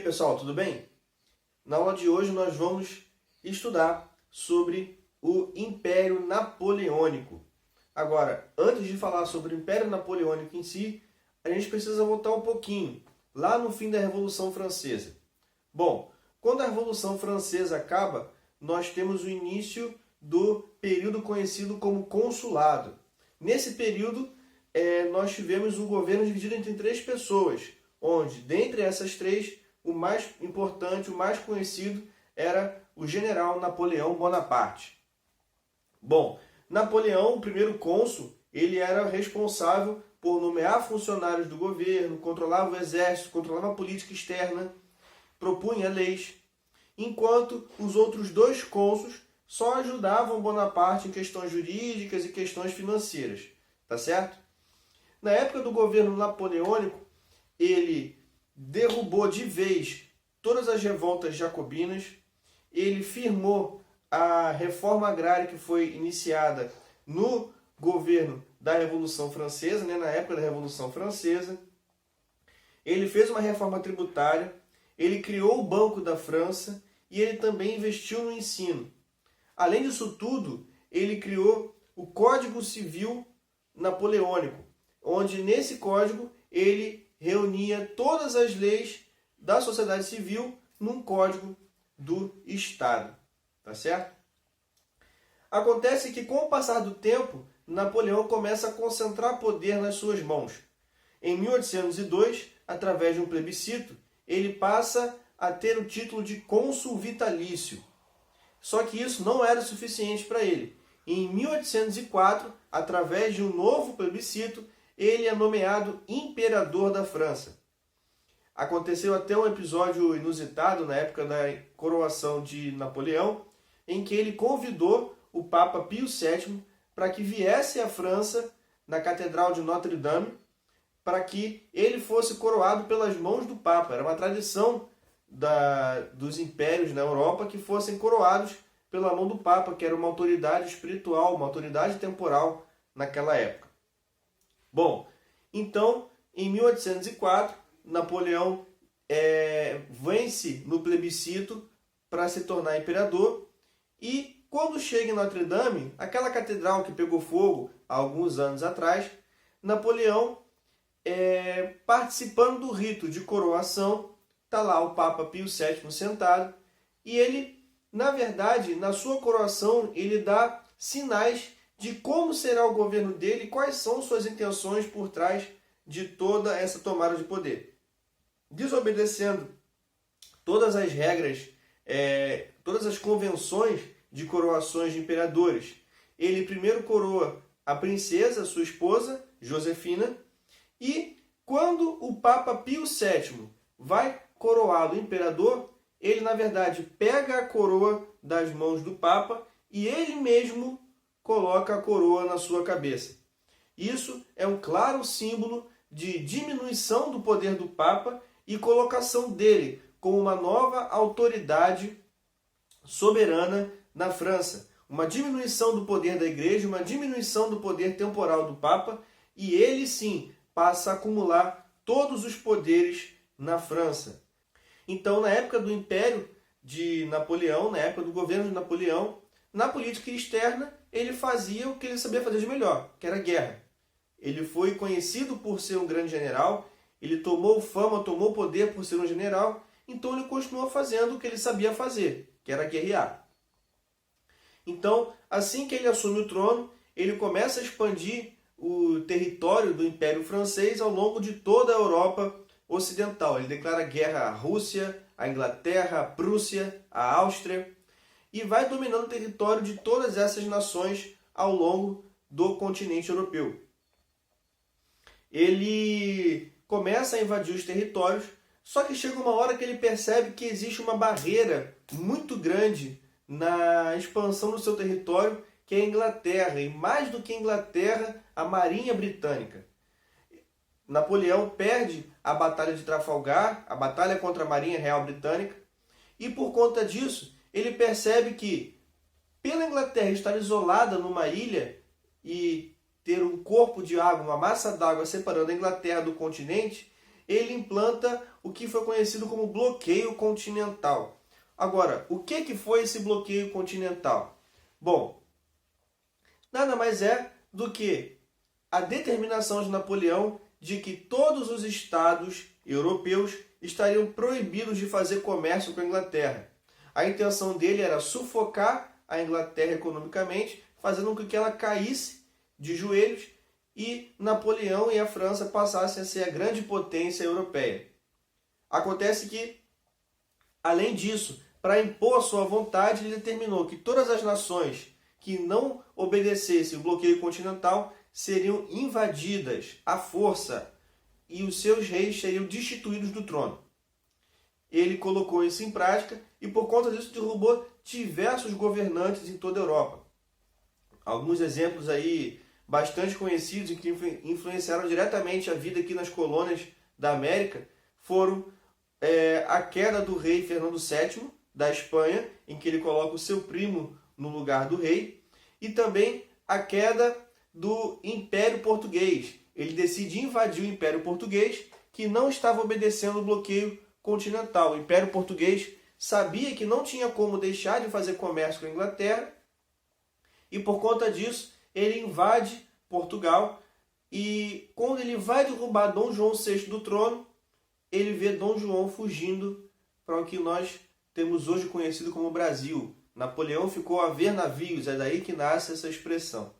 pessoal, tudo bem? Na aula de hoje nós vamos estudar sobre o Império Napoleônico. Agora, antes de falar sobre o Império Napoleônico em si, a gente precisa voltar um pouquinho, lá no fim da Revolução Francesa. Bom, quando a Revolução Francesa acaba, nós temos o início do período conhecido como Consulado. Nesse período, nós tivemos um governo dividido entre três pessoas, onde, dentre essas três, o mais importante, o mais conhecido, era o general Napoleão Bonaparte. Bom, Napoleão, o primeiro cônsul, ele era responsável por nomear funcionários do governo, controlava o exército, controlava a política externa, propunha leis, enquanto os outros dois cônsuls só ajudavam Bonaparte em questões jurídicas e questões financeiras, tá certo? Na época do governo napoleônico, ele derrubou de vez todas as revoltas jacobinas, ele firmou a reforma agrária que foi iniciada no governo da Revolução Francesa, na época da Revolução Francesa. Ele fez uma reforma tributária, ele criou o Banco da França e ele também investiu no ensino. Além disso tudo, ele criou o Código Civil Napoleônico, onde nesse código ele reunia todas as leis da sociedade civil num código do Estado, tá certo? Acontece que com o passar do tempo, Napoleão começa a concentrar poder nas suas mãos. Em 1802, através de um plebiscito, ele passa a ter o título de cônsul vitalício. Só que isso não era suficiente para ele. Em 1804, através de um novo plebiscito, ele é nomeado imperador da França. Aconteceu até um episódio inusitado na época da coroação de Napoleão, em que ele convidou o Papa Pio VII para que viesse à França, na Catedral de Notre-Dame, para que ele fosse coroado pelas mãos do Papa. Era uma tradição dos impérios na Europa que fossem coroados pela mão do Papa, que era uma autoridade espiritual, uma autoridade temporal naquela época. Bom, então, em 1804, Napoleão vence no plebiscito para se tornar imperador e quando chega em Notre-Dame, aquela catedral que pegou fogo há alguns anos atrás, Napoleão, participando do rito de coroação, está lá o Papa Pio VII sentado e ele, na verdade, na sua coroação, ele dá sinais de como será o governo dele e quais são suas intenções por trás de toda essa tomada de poder. Desobedecendo todas as regras, todas as convenções de coroações de imperadores. Ele primeiro coroa a princesa, sua esposa, Josefina, e quando o Papa Pio VII vai coroar o imperador, ele, na verdade, pega a coroa das mãos do Papa e ele mesmo coloca a coroa na sua cabeça. Isso é um claro símbolo de diminuição do poder do Papa e colocação dele como uma nova autoridade soberana na França. Uma diminuição do poder da Igreja, uma diminuição do poder temporal do Papa e ele sim passa a acumular todos os poderes na França. Então, na época do Império de Napoleão, na época do governo de Napoleão, na política externa, ele fazia o que ele sabia fazer de melhor, que era guerra. Ele foi conhecido por ser um grande general, ele tomou fama, tomou poder por ser um general, então ele continuou fazendo o que ele sabia fazer, que era guerrear. Então, assim que ele assume o trono, ele começa a expandir o território do Império Francês ao longo de toda a Europa Ocidental. Ele declara guerra à Rússia, à Inglaterra, à Prússia, à Áustria e vai dominando o território de todas essas nações ao longo do continente europeu. Ele começa a invadir os territórios, só que chega uma hora que ele percebe que existe uma barreira muito grande na expansão do seu território, que é a Inglaterra, e mais do que a Inglaterra, a Marinha Britânica. Napoleão perde a Batalha de Trafalgar, a batalha contra a Marinha Real Britânica, e por conta disso, ele percebe que, pela Inglaterra estar isolada numa ilha e ter um corpo de água, uma massa d'água separando a Inglaterra do continente, ele implanta o que foi conhecido como bloqueio continental. Agora, o que foi esse bloqueio continental? Bom, nada mais é do que a determinação de Napoleão de que todos os estados europeus estariam proibidos de fazer comércio com a Inglaterra. A intenção dele era sufocar a Inglaterra economicamente, fazendo com que ela caísse de joelhos e Napoleão e a França passassem a ser a grande potência europeia. Acontece que, além disso, para impor sua vontade, ele determinou que todas as nações que não obedecessem o bloqueio continental seriam invadidas à força e os seus reis seriam destituídos do trono. Ele colocou isso em prática e, por conta disso, derrubou diversos governantes em toda a Europa. Alguns exemplos aí bastante conhecidos e que influenciaram diretamente a vida aqui nas colônias da América foram a queda do rei Fernando VII da Espanha, em que ele coloca o seu primo no lugar do rei, e também a queda do Império Português. Ele decide invadir o Império Português, que não estava obedecendo o bloqueio continental. O Império Português sabia que não tinha como deixar de fazer comércio com a Inglaterra, e por conta disso ele invade Portugal, e quando ele vai derrubar Dom João VI do trono, ele vê Dom João fugindo para o que nós temos hoje conhecido como Brasil. Napoleão ficou a ver navios, é daí que nasce essa expressão.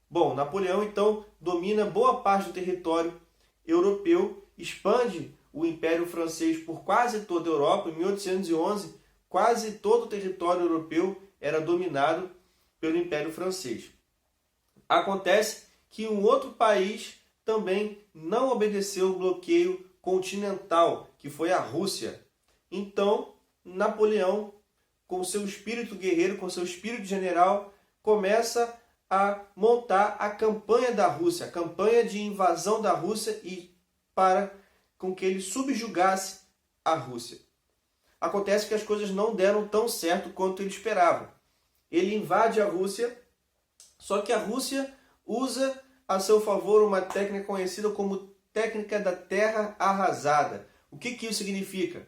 Bom, Napoleão então domina boa parte do território europeu, expande o Império Francês por quase toda a Europa. Em 1811, quase todo o território europeu era dominado pelo Império Francês. Acontece que um outro país também não obedeceu o bloqueio continental, que foi a Rússia. Então, Napoleão, com seu espírito guerreiro, com seu espírito general, começa a montar a campanha da Rússia, a campanha de invasão da Rússia e para com que ele subjugasse a Rússia. Acontece que as coisas não deram tão certo quanto ele esperava. Ele invade a Rússia, só que a Rússia usa a seu favor uma técnica conhecida como técnica da terra arrasada. O que isso significa?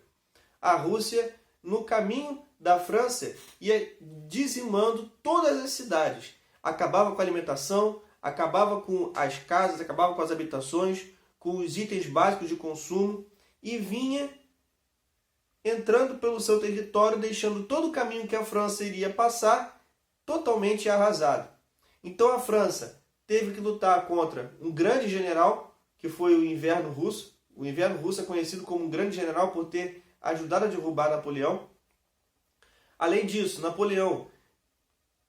A Rússia, no caminho da França, ia dizimando todas as cidades. Acabava com a alimentação, acabava com as casas, acabava com as habitações, com os itens básicos de consumo e vinha entrando pelo seu território, deixando todo o caminho que a França iria passar totalmente arrasado. Então a França teve que lutar contra um grande general, que foi o Inverno Russo. O Inverno Russo é conhecido como um grande general por ter ajudado a derrubar Napoleão. Além disso, Napoleão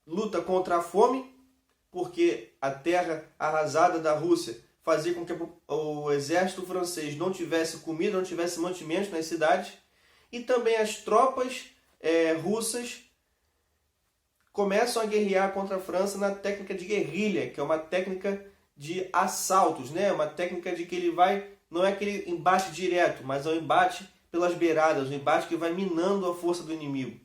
luta contra a fome, porque a terra arrasada da Rússia fazia com que o exército francês não tivesse comida, não tivesse mantimentos nas cidades. E também as tropas russas começam a guerrear contra a França na técnica de guerrilha, que é uma técnica de assaltos, né? Uma técnica de que ele vai, não é aquele embate direto, mas é um embate pelas beiradas, um embate que vai minando a força do inimigo.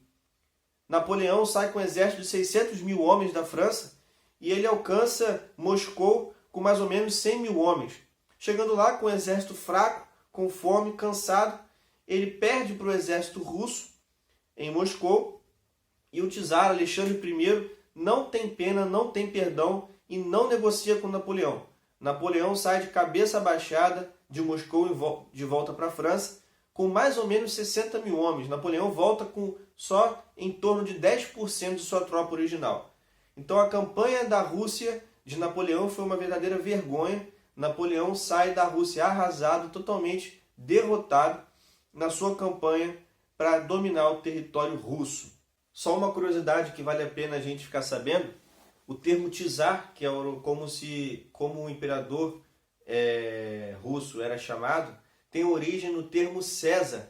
Napoleão sai com um exército de 600 mil homens da França e ele alcança Moscou com mais ou menos 100 mil homens. Chegando lá com um exército fraco, com fome, cansado, ele perde para o exército russo em Moscou e o czar Alexandre I não tem pena, não tem perdão e não negocia com Napoleão. Napoleão sai de cabeça baixada de Moscou de volta para a França com mais ou menos 60 mil homens. Napoleão volta com só em torno de 10% de sua tropa original. Então a campanha da Rússia de Napoleão foi uma verdadeira vergonha. Napoleão sai da Rússia arrasado, totalmente derrotado na sua campanha para dominar o território russo. Só uma curiosidade que vale a pena a gente ficar sabendo, o termo czar, que é como o imperador russo era chamado, tem origem no termo César,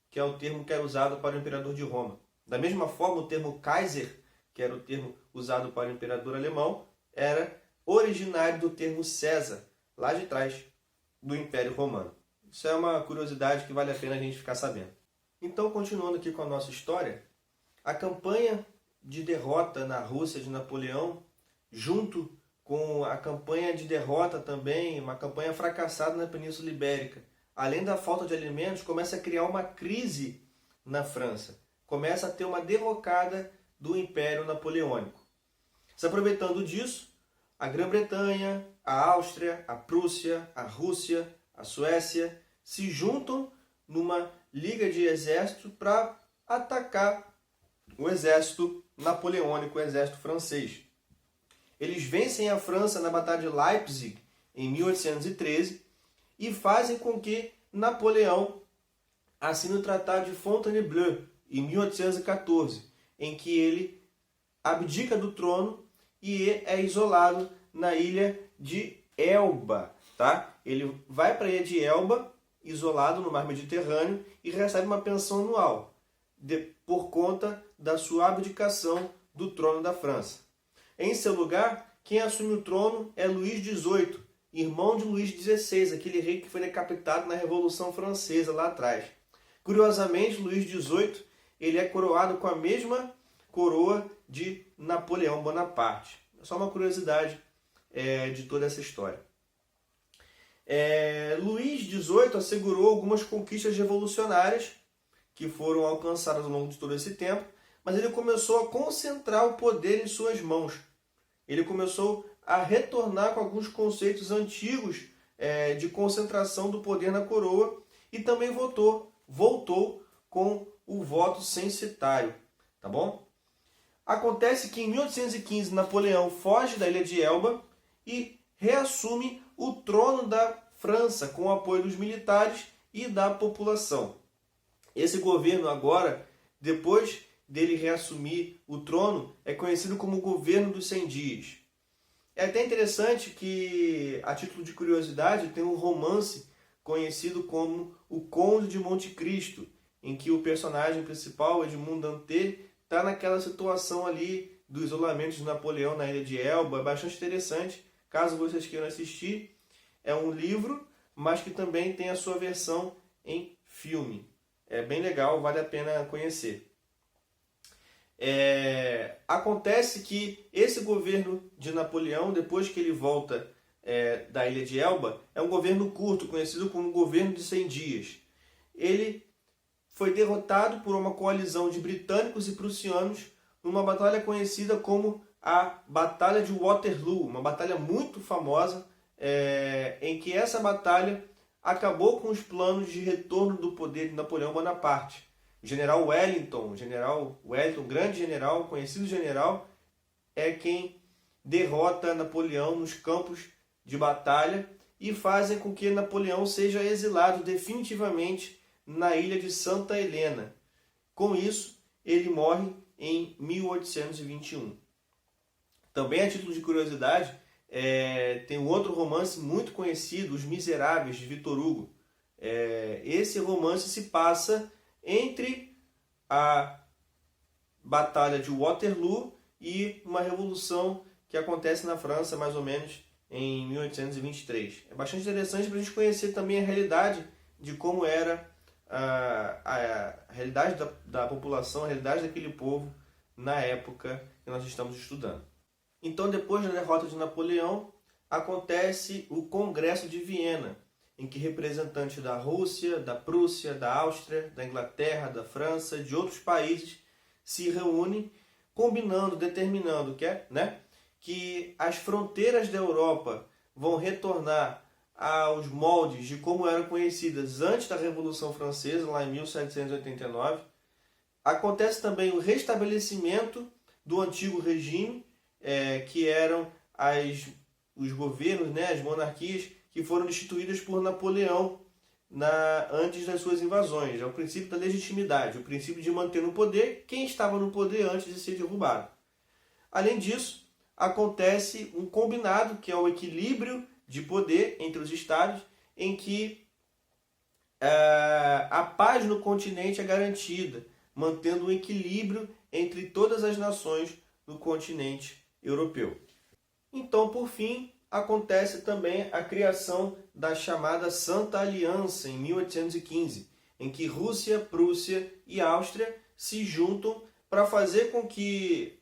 que é o termo que era usado para o imperador de Roma. Da mesma forma, o termo Kaiser, que era o termo usado para o imperador alemão, era originário do termo César, lá de trás do Império Romano. Isso é uma curiosidade que vale a pena a gente ficar sabendo. Então, continuando aqui com a nossa história, a campanha de derrota na Rússia de Napoleão, junto com a campanha de derrota também, uma campanha fracassada na Península Ibérica, além da falta de alimentos, começa a criar uma crise na França. Começa a ter uma derrocada do Império Napoleônico. Se aproveitando disso, a Grã-Bretanha, a Áustria, a Prússia, a Rússia, a Suécia se juntam numa liga de exército para atacar o exército napoleônico, o exército francês. Eles vencem a França na Batalha de Leipzig em 1813 e fazem com que Napoleão assine o Tratado de Fontainebleau em 1814, em que ele abdica do trono e é isolado na ilha de Elba. Tá? Ele vai para a ilha de Elba, isolado no mar Mediterrâneo, e recebe uma pensão anual, por conta da sua abdicação do trono da França. Em seu lugar, quem assume o trono é Luís XVIII, irmão de Luís XVI, aquele rei que foi decapitado na Revolução Francesa lá atrás. Curiosamente, Luís XVIII ele é coroado com a mesma coroa de Napoleão Bonaparte. Só uma curiosidade de toda essa história. Luís XVIII assegurou algumas conquistas revolucionárias que foram alcançadas ao longo de todo esse tempo, mas ele começou a concentrar o poder em suas mãos. Ele começou a retornar com alguns conceitos antigos de concentração do poder na coroa e também voltou com o voto censitário. Tá bom? Acontece que em 1815 Napoleão foge da ilha de Elba e reassume o trono da França com o apoio dos militares e da população. Esse governo agora, depois dele reassumir o trono, é conhecido como o Governo dos 100 Dias. É até interessante que, a título de curiosidade, tem um romance conhecido como O Conde de Monte Cristo, em que o personagem principal, Edmond Dantès, está naquela situação ali do isolamento de Napoleão na ilha de Elba. É bastante interessante, caso vocês queiram assistir. É um livro, mas que também tem a sua versão em filme. É bem legal, vale a pena conhecer. Acontece que esse governo de Napoleão, depois que ele volta da ilha de Elba, é um governo curto, conhecido como governo de 100 dias. Ele foi derrotado por uma coalizão de britânicos e prussianos numa batalha conhecida como a Batalha de Waterloo, uma batalha muito famosa, em que essa batalha acabou com os planos de retorno do poder de Napoleão Bonaparte. O general Wellington, grande general, conhecido general, é quem derrota Napoleão nos campos de batalha e fazem com que Napoleão seja exilado definitivamente na ilha de Santa Helena. Com isso, ele morre em 1821. Também, a título de curiosidade, tem um outro romance muito conhecido, Os Miseráveis, de Victor Hugo. Esse romance se passa entre a Batalha de Waterloo e uma revolução que acontece na França, mais ou menos, em 1823. É bastante interessante para a gente conhecer também a realidade de como era a realidade da população, a realidade daquele povo na época que nós estamos estudando. Então, depois da derrota de Napoleão, acontece o Congresso de Viena, em que representantes da Rússia, da Prússia, da Áustria, da Inglaterra, da França, de outros países se reúnem, determinando que as fronteiras da Europa vão retornar aos moldes de como eram conhecidas antes da Revolução Francesa, lá em 1789. Acontece também o restabelecimento do antigo regime, que eram os governos, as monarquias que foram instituídas por Napoleão antes das suas invasões. É o princípio da legitimidade, o princípio de manter no poder quem estava no poder antes de ser derrubado. Além disso, acontece um combinado, que é o equilíbrio de poder entre os estados, em que a paz no continente é garantida, mantendo um equilíbrio entre todas as nações do continente europeu. Então, por fim, acontece também a criação da chamada Santa Aliança, em 1815, em que Rússia, Prússia e Áustria se juntam para fazer com que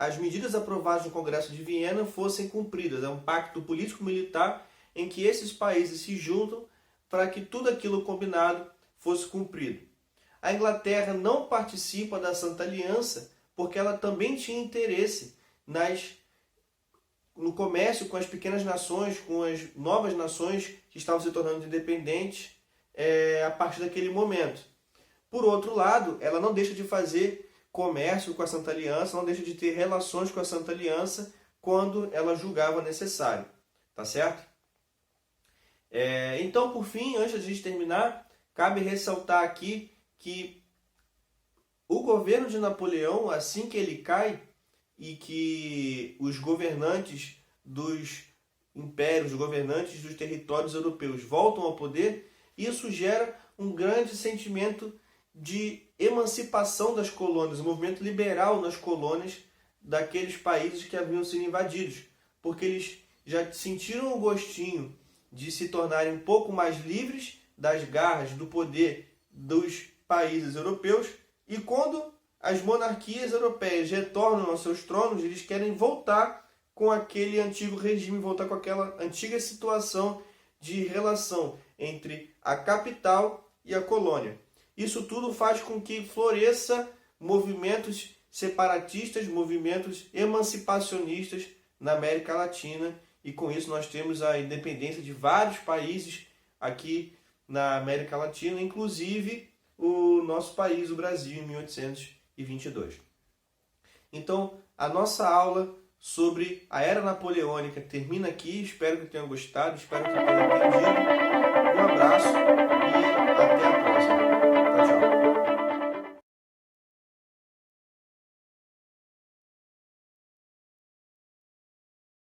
as medidas aprovadas no Congresso de Viena fossem cumpridas. É um pacto político-militar em que esses países se juntam para que tudo aquilo combinado fosse cumprido. A Inglaterra não participa da Santa Aliança porque ela também tinha interesse no comércio com as pequenas nações, com as novas nações que estavam se tornando independentes a partir daquele momento. Por outro lado, ela não deixa de fazer comércio com a Santa Aliança, não deixa de ter relações com a Santa Aliança quando ela julgava necessário. Tá certo? Então, por fim, antes de a gente terminar, cabe ressaltar aqui que o governo de Napoleão, assim que ele cai e que os governantes dos impérios, os governantes dos territórios europeus voltam ao poder, isso gera um grande sentimento de emancipação das colônias, um movimento liberal nas colônias daqueles países que haviam sido invadidos, porque eles já sentiram o gostinho de se tornarem um pouco mais livres das garras do poder dos países europeus, e quando as monarquias europeias retornam aos seus tronos, eles querem voltar com aquele antigo regime, voltar com aquela antiga situação de relação entre a capital e a colônia. Isso tudo faz com que floresça movimentos separatistas, movimentos emancipacionistas na América Latina, e com isso nós temos a independência de vários países aqui na América Latina, inclusive o nosso país, o Brasil, em 1822. Então, a nossa aula sobre a Era Napoleônica termina aqui. Espero que tenham gostado, espero que tenham entendido. Um abraço e até a próxima.